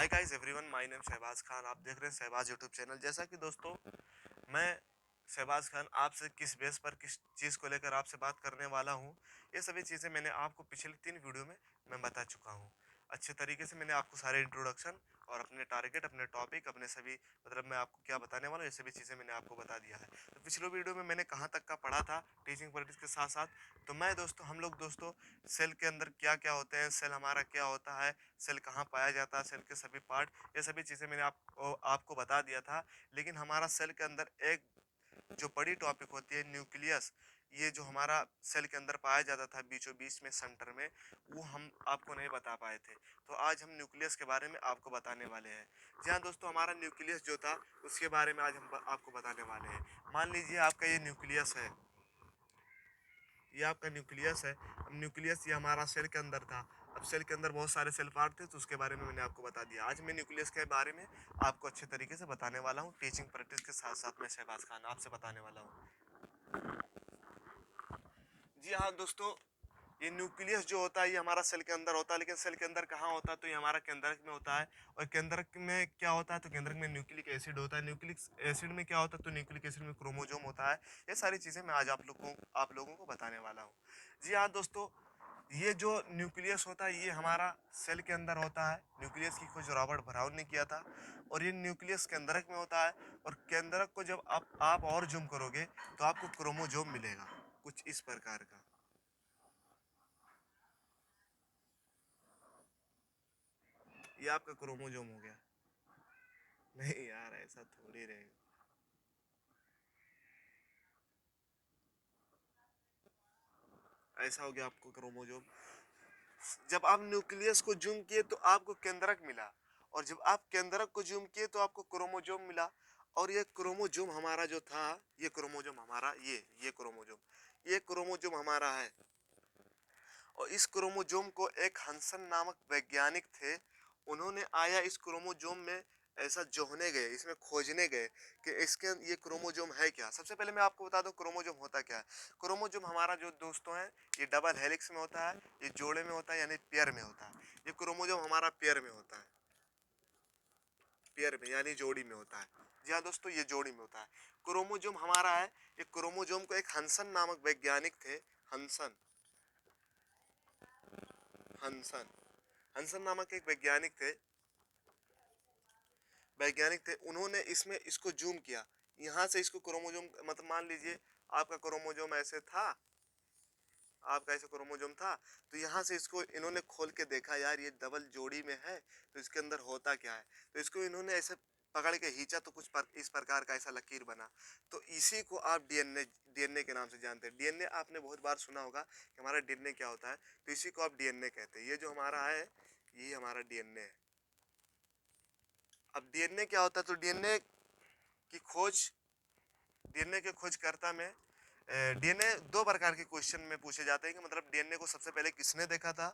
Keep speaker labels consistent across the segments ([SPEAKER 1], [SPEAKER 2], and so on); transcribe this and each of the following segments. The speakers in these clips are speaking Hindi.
[SPEAKER 1] Hi guys everyone, my name Shahbaz Khan. आप देख रहे हैं शहबाज यूट्यूब चैनल। जैसा कि दोस्तों, मैं शहबाज खान आपसे किस बेस पर किस चीज़ को लेकर आपसे बात करने वाला हूँ, ये सभी चीज़ें मैंने आपको पिछले 3 वीडियो में मैं बता चुका हूँ। अच्छे तरीके से मैंने आपको सारे इंट्रोडक्शन और अपने टारगेट, अपने टॉपिक, अपने सभी मतलब मैं आपको क्या बताने वाला हूँ, ये सभी चीज़ें मैंने आपको बता दिया है। तो पिछले वीडियो में मैंने कहाँ तक का पढ़ा था टीचिंग प्रैक्टिस के साथ साथ। तो मैं दोस्तों, हम लोग दोस्तों सेल के अंदर क्या क्या होते हैं, सेल हमारा क्या होता है, सेल कहाँ पाया जाता है, सेल के सभी पार्ट, ये सभी चीज़ें मैंने आपको बता दिया था। लेकिन हमारा सेल के अंदर एक जो बड़ी टॉपिक होती है न्यूक्लियस, ये जो हमारा सेल के अंदर पाया जाता था बीचों बीच में सेंटर में, वो हम आपको नहीं बता पाए थे। तो आज हम न्यूक्लियस के बारे में आपको बताने वाले हैं। जी हाँ दोस्तों, हमारा न्यूक्लियस जो था उसके बारे में आज हम आपको बताने वाले हैं। मान लीजिए आपका ये न्यूक्लियस है, ये आपका न्यूक्लियस है। अब न्यूक्लियस ये हमारा सेल के अंदर था। अब सेल के अंदर बहुत सारे सेल पार्ट थे, तो उसके बारे में मैंने आपको बता दिया। आज मैं न्यूक्लियस के बारे में आपको अच्छे तरीके से बताने वाला हूँ। टीचिंग प्रैक्टिस के साथ साथ मैं शहबाज खान आपसे बताने वाला हूँ। जी हाँ दोस्तों, ये न्यूक्लियस जो होता है ये हमारा सेल के अंदर होता है। लेकिन सेल के अंदर कहाँ होता है? तो ये हमारा केंद्रक में होता है। और केंद्रक में क्या होता है? तो केंद्रक में न्यूक्लिक एसिड होता है। न्यूक्लिक एसिड में क्या होता है? तो न्यूक्लिक एसिड में क्रोमोजोम होता है। ये सारी चीज़ें मैं आज आप लोगों को बताने वाला हूँ। जी हाँ दोस्तों, ये जो न्यूक्लियस होता है ये हमारा सेल के अंदर होता है। न्यूक्लियस की खोज रॉबर्ट ब्राउन ने किया था। और ये न्यूक्लियस केंद्रक में होता है। और केंद्रक को जब आप और जूम करोगे तो आपको क्रोमोजोम मिलेगा कुछ इस प्रकार का। ये आपका क्रोमोजोम हो गया। नहीं यार, ऐसा थोड़ी रहेगा। ऐसा हो गया आपको क्रोमोजोम। जब आप न्यूक्लियस को जूम किए तो आपको केंद्रक मिला। और जब आप केंद्रक को जूम किए तो आपको क्रोमोजोम मिला। और ये क्रोमोजोम हमारा जो था, ये क्रोमोजोम हमारा, ये क्रोमोजोम हमारा है। और इस क्रोमोजोम को एक हंसन नामक वैज्ञानिक थे, उन्होंने आया इस क्रोमोजोम में ऐसा जोहने गए, इसमें खोजने गए कि इसके ये क्रोमोजोम है क्या। सबसे पहले मैं आपको बता दूं क्रोमोजोम होता क्या है। क्रोमोजोम हमारा जो दोस्तों है, ये डबल हेलिक्स में होता है, ये जोड़े में होता है, यानी पेयर में होता है। ये क्रोमोजोम हमारा पेयर में होता है, पेयर में यानी जोड़ी में होता है। जी हाँ दोस्तों, ये जोड़ी में होता है। क्रोमोजोम हमारा है। ये क्रोमोजोम को एक हंसन नामक वैज्ञानिक थे, हंसन, हंसन हंसन नामक एक वैज्ञानिक थे। उन्होंने इसमें इसको जूम किया। यहाँ से इसको क्रोमोजोम, मतलब मान लीजिए आपका क्रोमोजोम ऐसे था, आपका ऐसे क्रोमोजोम था। तो यहाँ से इसको इन्होंने खोल के देखा, यार ये डबल जोड़ी में है, तो इसके अंदर होता क्या है। तो इसको इन्होंने ऐसे पकड़ के खींचा तो इस प्रकार का ऐसा लकीर बना। तो इसी को आप डीएनए डीएनए के नाम से जानते हैं। डीएनए आपने बहुत बार सुना होगा कि हमारा डीएनए क्या होता है। तो इसी को आप डीएनए कहते हैं। ये जो हमारा है, ये हमारा डीएनए है। अब डीएनए क्या होता है? तो की खोज डीएनए के खोजकर्ता में डीएनए दो प्रकार के क्वेश्चन में पूछे जाते हैं कि मतलब डीएनए को सबसे पहले किसने देखा था,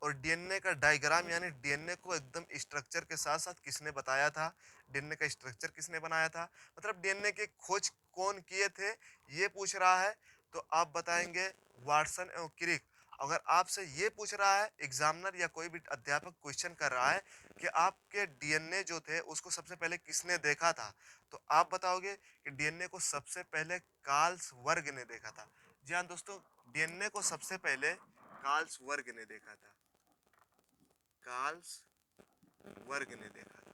[SPEAKER 1] और डीएनए का डायग्राम यानी डीएनए को एकदम स्ट्रक्चर के साथ साथ किसने बताया था, डीएनए का स्ट्रक्चर किसने बनाया था, मतलब डीएनए के खोज कौन किए थे, ये पूछ रहा है। तो आप बताएंगे वाटसन एवं क्रिक। अगर आपसे ये पूछ रहा है एग्जामिनर या कोई भी अध्यापक क्वेश्चन कर रहा है कि आपके डीएनए जो थे उसको सबसे पहले किसने देखा था, तो आप बताओगे कि डीएनए को सबसे पहले कार्ल्स वर्ग ने देखा था। जी हाँ दोस्तों, डीएनए को सबसे पहले कार्ल्स वर्ग ने देखा था। कार्ल्स वर्ग ने देखा था।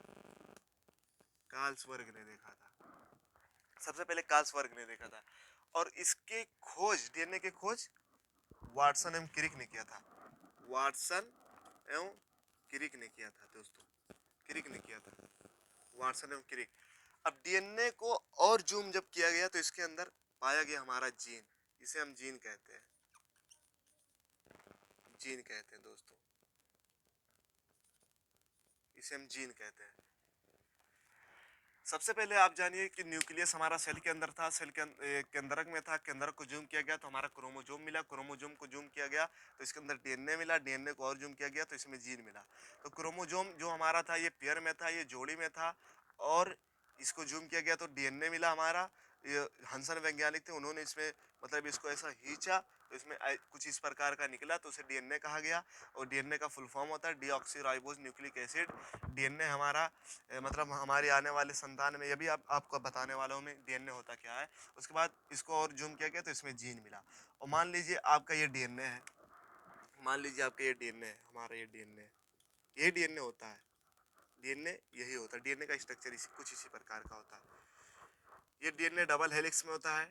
[SPEAKER 1] कार्ल्स वर्ग ने देखा था। सबसे पहले कार्ल्स वर्ग ने देखा था। और इसके खोज, डीएनए के खोज वाटसन एवं क्रिक ने किया था। वाटसन एवं क्रिक ने किया था दोस्तों, क्रिक ने किया था, वाटसन एवं क्रिक। अब डीएनए को और जूम जब किया गया तो इसके अंदर पाया गया हमारा जीन। इसे हम जीन कहते हैं, जीन कहते हैं दोस्तों, इसे हम जीन कहते हैं। सबसे पहले आप जानिए कि न्यूक्लियस हमारा सेल के अंदर था, सेल के केंद्रक में था। केंद्रक को जूम किया गया तो हमारा क्रोमोजोम मिला। क्रोमोजोम को जूम किया गया तो इसके अंदर डीएनए मिला। डीएनए को और जूम किया गया तो इसमें जीन मिला। तो क्रोमोजोम जो हमारा था ये पेयर में था, ये जोड़ी में था। और इसको जूम किया गया तो डीएनए मिला हमारा। ये हंसन वैज्ञानिक थे, उन्होंने इसमें मतलब इसको ऐसा खींचा तो इसमें कुछ इस प्रकार का निकला तो उसे डीएनए कहा गया। और डीएनए का फुल फॉर्म होता है डीऑक्सीराइबोज न्यूक्लिक एसिड। डीएनए हमारा मतलब हमारी आने वाले संतान में, ये भी आपको बताने वाला हूँ मैं डीएनए होता क्या है। उसके बाद इसको और जूम किया गया तो इसमें जीन मिला। और मान लीजिए आपका ये डीएनए है, मान लीजिए आपका ये डीएनए है, हमारा ये डीएनए है, ये डीएनए होता है। डीएनए यही होता है, डीएनए का स्ट्रक्चर कुछ इसी प्रकार का होता है। ये डीएनए डबल हेलिक्स में होता है।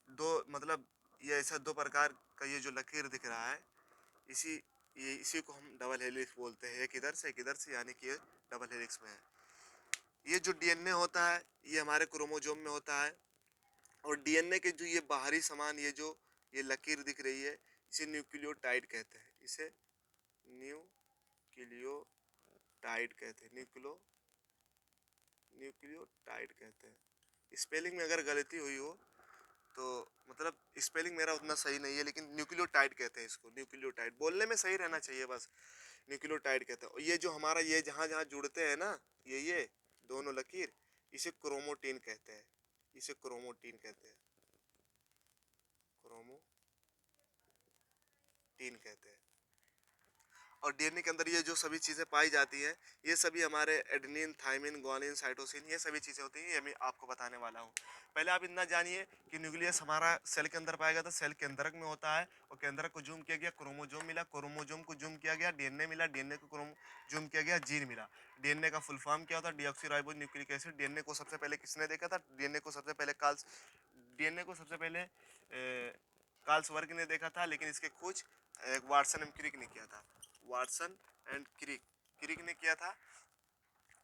[SPEAKER 1] दो मतलब ये ऐसा दो प्रकार का ये जो लकीर दिख रहा है, इसी को हम डबल हेलिक्स बोलते हैं। एक इधर से यानी कि ये डबल हेलिक्स में है। ये जो डीएनए होता है ये हमारे क्रोमोजोम में होता है। और डीएनए के जो ये बाहरी सामान, ये जो ये लकीर दिख रही है, इसे न्यूक्लियोटाइड कहते हैं। इसे न्यूक्लियोटाइड कहते हैं। न्यूक्लियोटाइड कहते हैं। स्पेलिंग में अगर गलती हुई हो तो मतलब स्पेलिंग मेरा उतना सही नहीं है, लेकिन न्यूक्लियोटाइड कहते हैं इसको। न्यूक्लियोटाइड बोलने में सही रहना चाहिए बस। न्यूक्लियोटाइड कहते हैं। और ये जो हमारा ये जहाँ जहाँ जुड़ते हैं ना, ये दोनों लकीर, इसे क्रोमोटिन कहते हैं। इसे क्रोमोटिन कहते हैं। क्रोमोटिन कहते हैं। और डीएनए के अंदर ये जो सभी चीजें पाई जाती हैं, ये सभी हमारे एडेनिन, थाइमिन, ग्वानिन, साइटोसिन, ये सभी चीजें होती हैं। ये मैं आपको बताने वाला हूँ। पहले आप इतना जानिए कि न्यूक्लियस हमारा सेल के अंदर पाया गया था, सेल केंद्रक में होता है। और केंद्रक को जूम किया गया, क्रोमोजोम मिला, क्रोमोजोम को जूम किया गया, डीएनए मिला, डीएनए को जूम किया गया, जीन मिला। डीएनए का फुल फॉर्म क्या होता है? Deoxyribose nucleic acid. डीएनए को सबसे पहले किसने देखा था? डीएनए को सबसे पहले कार्ल्सवर्ग ने देखा था, लेकिन इसके खोज वाटसन एंड क्रिक ने किया था। वाटसन एंड क्रिक ने किया था।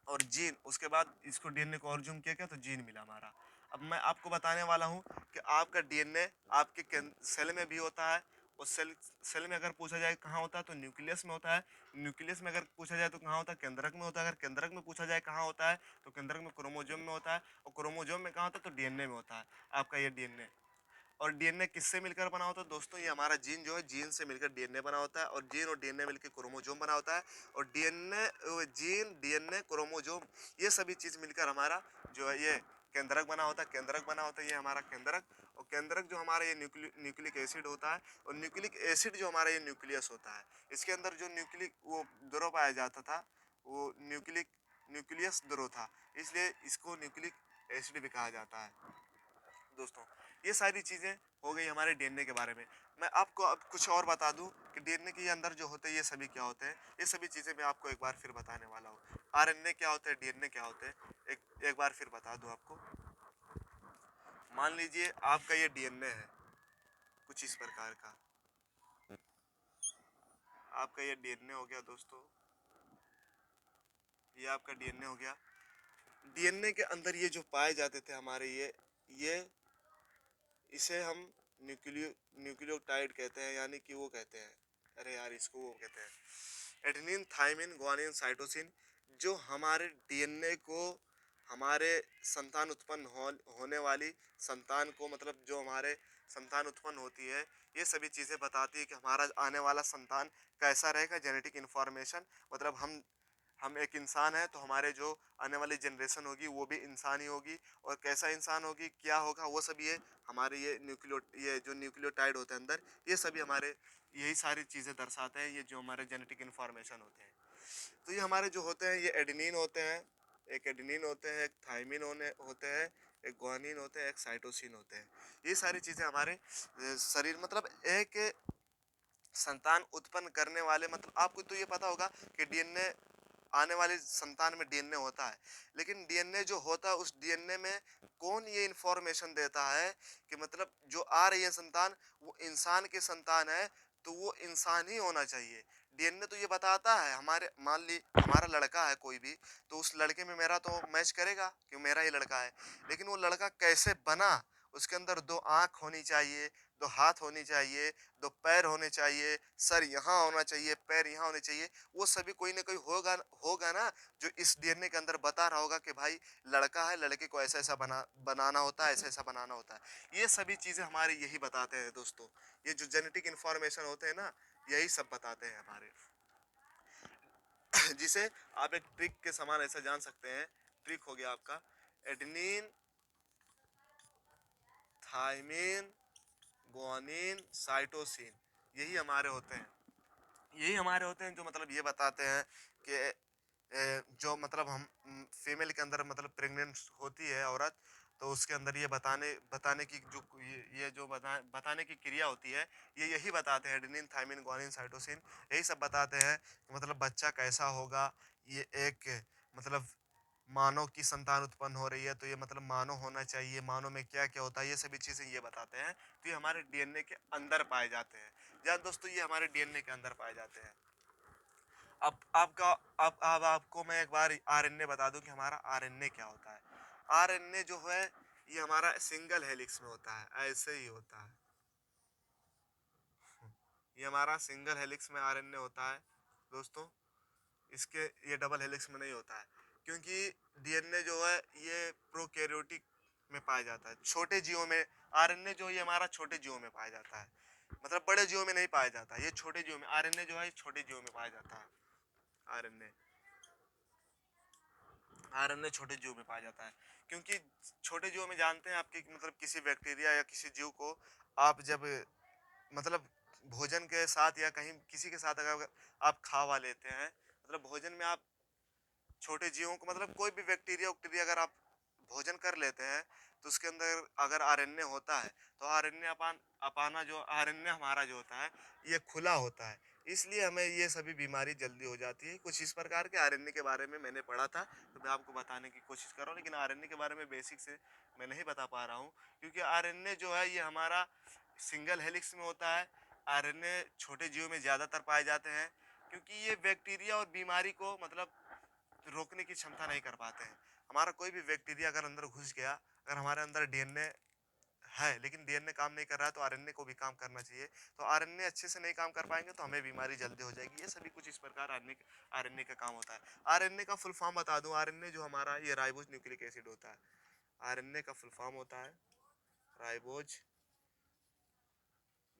[SPEAKER 1] और जीन, उसके बाद इसको डीएनए को और जूम किया गया तो जीन मिला हमारा। अब मैं आपको बताने वाला हूँ कि आपका डीएनए आपके सेल में भी होता है। और सेल में अगर पूछा जाए कहाँ होता है तो न्यूक्लियस में होता है। न्यूक्लियस में अगर पूछा जाए तो कहाँ होता है? केंद्रक में होता है। अगर केंद्रक में पूछा जाए कहाँ होता है तो केंद्रक में क्रोमोजोम में होता है। और क्रोमोजोम में कहाँ होता है तो डीएनए में होता है आपका ये डीएनए। और डीएनए किससे मिलकर बना होता है दोस्तों? ये हमारा जीन जो है, जीन से मिलकर डीएनए बना होता है। और जीन और डीएनए मिलकर क्रोमोजोम बना होता है। और जीन, डीएनए, क्रोमोजोम, ये सभी चीज मिलकर हमारा जो है ये केंद्रक बना होता है। केंद्रक बना होता है ये हमारा केंद्रक। और केंद्रक जो हमारा ये न्यूक्लिक एसिड होता है। और न्यूक्लिक एसिड जो हमारा ये न्यूक्लियस होता है। इसके अंदर जो न्यूक्लिक वो द्रव पाया जाता था, वो न्यूक्लियस द्रव था, इसलिए इसको न्यूक्लिक एसिड भी कहा जाता है दोस्तों। ये सारी चीजें हो गई हमारे डीएनए के बारे में। मैं आपको अब कुछ और बता दूं कि डीएनए के अंदर जो होते हैं ये सभी क्या होते हैं। ये सभी चीजें मैं आपको एक बार फिर बताने वाला हूँ। आरएनए क्या होता है, डीएनए क्या होते हैं, एक बार फिर बता दूं आपको। मान लीजिए आपका ये डीएनए है कुछ इस प्रकार का। आपका ये डीएनए हो गया दोस्तों, ये आपका डीएनए हो गया। डीएनए के अंदर ये जो पाए जाते थे हमारे ये इसे हम न्यूक्लियोटाइड कहते हैं, यानी कि वो कहते हैं, अरे यार इसको वो कहते हैं एडेनिन, थाइमिन, ग्वानिन, साइटोसिन। जो हमारे डीएनए को, हमारे संतान उत्पन्न होने वाली संतान को, मतलब जो हमारे संतान उत्पन्न होती है, ये सभी चीज़ें बताती है कि हमारा आने वाला संतान कैसा रहेगा। जेनेटिक इन्फॉर्मेशन, मतलब हम एक इंसान है तो हमारे जो आने वाली जनरेशन होगी वो भी इंसान ही होगी। और कैसा इंसान होगी, क्या होगा, वो सब ये हमारे ये जो न्यूक्लियोटाइड होते हैं अंदर, ये सभी हमारे यही सारी चीज़ें दर्शाते हैं, ये जो हमारे जेनेटिक इन्फॉर्मेशन होते हैं। तो ये हमारे जो होते हैं ये एडेनिन होते हैं, एक एडेनिन होते हैं, एक थाइमिन होते हैं, एक ग्वानिन होते हैं, एक साइटोसिन होते हैं। ये सारी चीज़ें हमारे शरीर, मतलब एक संतान उत्पन्न करने वाले, मतलब आपको तो ये पता होगा कि डीएनए, आने वाले संतान में डीएनए होता है। लेकिन डीएनए जो होता है उस डीएनए में कौन ये इंफॉर्मेशन देता है कि मतलब जो आ रही है संतान वो इंसान की संतान है, तो वो इंसान ही होना चाहिए। डीएनए तो ये बताता है, हमारे मान ली हमारा लड़का है कोई भी, तो उस लड़के में मेरा तो मैच करेगा कि मेरा ही लड़का है। लेकिन वो लड़का कैसे बना, उसके अंदर दो आंख होनी चाहिए, दो हाथ होनी चाहिए, दो पैर होने चाहिए, सर यहाँ होना चाहिए, पैर यहाँ होने चाहिए। वो सभी कोई ना कोई होगा होगा ना, जो इस डीएनए के अंदर बता रहा होगा कि भाई लड़का है, लड़के को ऐसा ऐसा बनाना होता है, ऐसा ऐसा बनाना होता है। ये सभी चीजें हमारे यही बताते हैं दोस्तों। ये जो जेनेटिक इन्फॉर्मेशन होते हैं ना, यही सब बताते हैं हमारे। जिसे आप एक ट्रिक के समान ऐसा जान सकते हैं। ट्रिक हो गया आपका एडेनिन, थाइमिन, ग्वानिन, साइटोसिन, यही हमारे होते हैं। यही हमारे होते हैं जो मतलब ये बताते हैं कि जो मतलब हम फीमेल के अंदर मतलब प्रेग्नेंट होती है औरत, तो उसके अंदर ये बताने बताने की जो ये जो बताने की क्रिया होती है, ये यही बताते हैं, एडेनिन, थायमिन, ग्वानिन, साइटोसिन, यही सब बताते हैं कि मतलब बच्चा कैसा होगा। ये एक मतलब मानव की संतान उत्पन्न हो रही है तो ये मतलब मानव होना चाहिए, मानव में क्या क्या होता है, ये सभी चीजें ये बताते हैं। तो ये हमारे डीएनए के अंदर पाए जाते हैं। जान दोस्तों, ये हमारे डीएनए के अंदर पाए जाते हैं। अब आपका अब आपको मैं एक बार आरएनए बता दूं कि हमारा आरएनए क्या होता है। आरएनए जो है ये हमारा सिंगल हेलिक्स में होता है, ऐसे ही होता है। ये हमारा सिंगल हेलिक्स में आरएनए होता है दोस्तों। इसके ये डबल हेलिक्स में नहीं होता है, क्योंकि डीएनए जो है ये प्रोकैरियोटिक में पाया जाता है, छोटे जीवों में। आरएनए जो ये हमारा छोटे जीवों में पाया जाता है, मतलब बड़े जीवों में नहीं पाया जाता, ये छोटे जीवों में। आरएनए जो है ये छोटे जीवों में पाया जाता है। आरएनए आरएनए छोटे जीव में पाया जाता है, क्योंकि छोटे जीवों में जानते हैं आपके मतलब किसी बैक्टीरिया या किसी जीव को आप जब मतलब भोजन के साथ या कहीं किसी के साथ अगर आप खावा लेते हैं, मतलब भोजन में आप छोटे जीवों को मतलब कोई भी बैक्टीरिया उक्टीरिया अगर आप भोजन कर लेते हैं, तो उसके अंदर अगर आरएनए होता है, तो आरएनए अपाना जो आरएनए हमारा जो होता है ये खुला होता है, इसलिए हमें ये सभी बीमारी जल्दी हो जाती है। कुछ इस प्रकार के आरएनए के बारे में मैंने पढ़ा था, तो मैं आपको बताने की कोशिश कर रहा हूँ, लेकिन आरएनए के बारे में बेसिक से मैं नहीं बता पा रहा हूँ, क्योंकि आरएनए जो है ये हमारा सिंगल हेलिक्स में होता है। आरएनए छोटे जीवों में ज़्यादातर पाए जाते हैं, क्योंकि ये बैक्टीरिया और बीमारी को मतलब रोकने की क्षमता नहीं कर पाते हैं। हमारा कोई भी बैक्टीरिया अगर अंदर घुस गया, अगर हमारे अंदर डीएनए है लेकिन डीएनए काम नहीं कर रहा है, तो आरएनए को भी काम करना चाहिए। तो आरएनए अच्छे से नहीं काम कर पाएंगे तो हमें बीमारी जल्दी हो जाएगी। ये सभी कुछ इस प्रकार आरएनए का काम होता है। आरएनए का फुल फॉर्म बता दूं, आरएनए जो हमारा ये राइबोज न्यूक्लिक एसिड होता है। आरएनए का फुल फॉर्म होता है राइबोज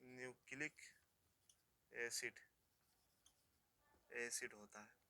[SPEAKER 1] न्यूक्लिक एसिड। एसिड होता है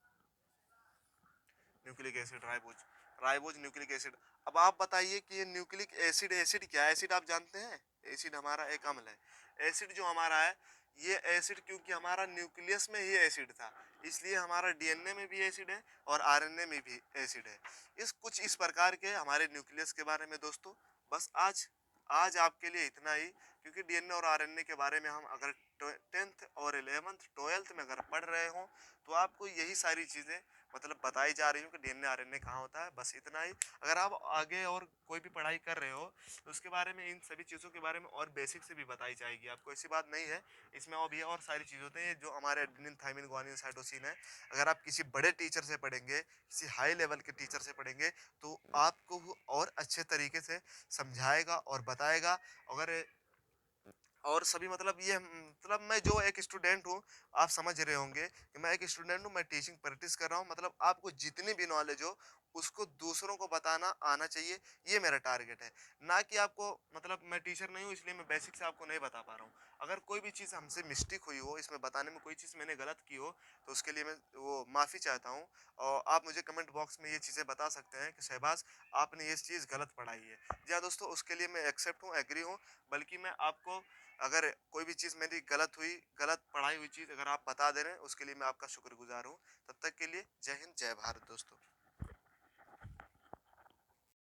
[SPEAKER 1] nucleic acid, ribose, ribose nucleic acid. अब आप बताइए कि ये न्यूक्लिक एसिड, एसिड क्या है? एसिड आप जानते हैं, एसिड हमारा एक अम्ल है। एसिड जो हमारा है, ये एसिड क्योंकि हमारा न्यूक्लियस में ही एसिड था, इसलिए हमारा डीएनए में भी एसिड है और आरएनए में भी एसिड है। इस कुछ इस प्रकार के हमारे न्यूक्लियस के बारे में दोस्तों। बस आज आज आपके लिए इतना ही, क्योंकि डीएनए और आरएनए के बारे में हम अगर 10th और 11th 12th में अगर पढ़ रहे हो, तो आपको यही सारी चीज़ें मतलब बताई जा रही हूँ कि डीएनए आरएनए कहाँ होता है। बस इतना ही। अगर आप आगे और कोई भी पढ़ाई कर रहे हो, तो उसके बारे में इन सभी चीज़ों के बारे में और बेसिक से भी बताई जाएगी आपको, ऐसी बात नहीं है। इसमें और भी और सारी चीज़ होते हैं जो हमारे एडेनिन, थायमिन, ग्वानिन, साइटोसिन है। अगर आप किसी बड़े टीचर से पढ़ेंगे, किसी हाई लेवल के टीचर से पढ़ेंगे, तो आपको वो और अच्छे तरीके से समझाएगा और बताएगा। अगर और सभी मतलब ये मतलब मैं जो एक स्टूडेंट हूँ, आप समझ रहे होंगे कि मैं एक स्टूडेंट हूँ, मैं टीचिंग प्रैक्टिस कर रहा हूँ, मतलब आपको जितनी भी नॉलेज हो उसको दूसरों को बताना आना चाहिए, ये मेरा टारगेट है। ना कि आपको मतलब मैं टीचर नहीं हूँ इसलिए मैं बेसिक से आपको नहीं बता पा रहा हूँ। अगर कोई भी चीज़ हमसे मिस्टेक हुई हो, इसमें बताने में कोई चीज़ मैंने गलत की हो, तो उसके लिए मैं वो माफ़ी चाहता हूँ। और आप मुझे कमेंट बॉक्स में ये चीज़ें बता सकते हैं कि शहबाज आपने ये चीज़ गलत पढ़ाई है। जी हाँ दोस्तों, उसके लिए मैं एक्सेप्ट हूँ, एग्री हूँ। बल्कि मैं आपको अगर कोई भी चीज़ मेरी गलत हुई, गलत पढ़ाई हुई चीज़ अगर आप बता दे रहे हैं, उसके लिए मैं आपका शुक्रगुजार हूँ। तब तक के लिए जय हिंद, जय भारत दोस्तों।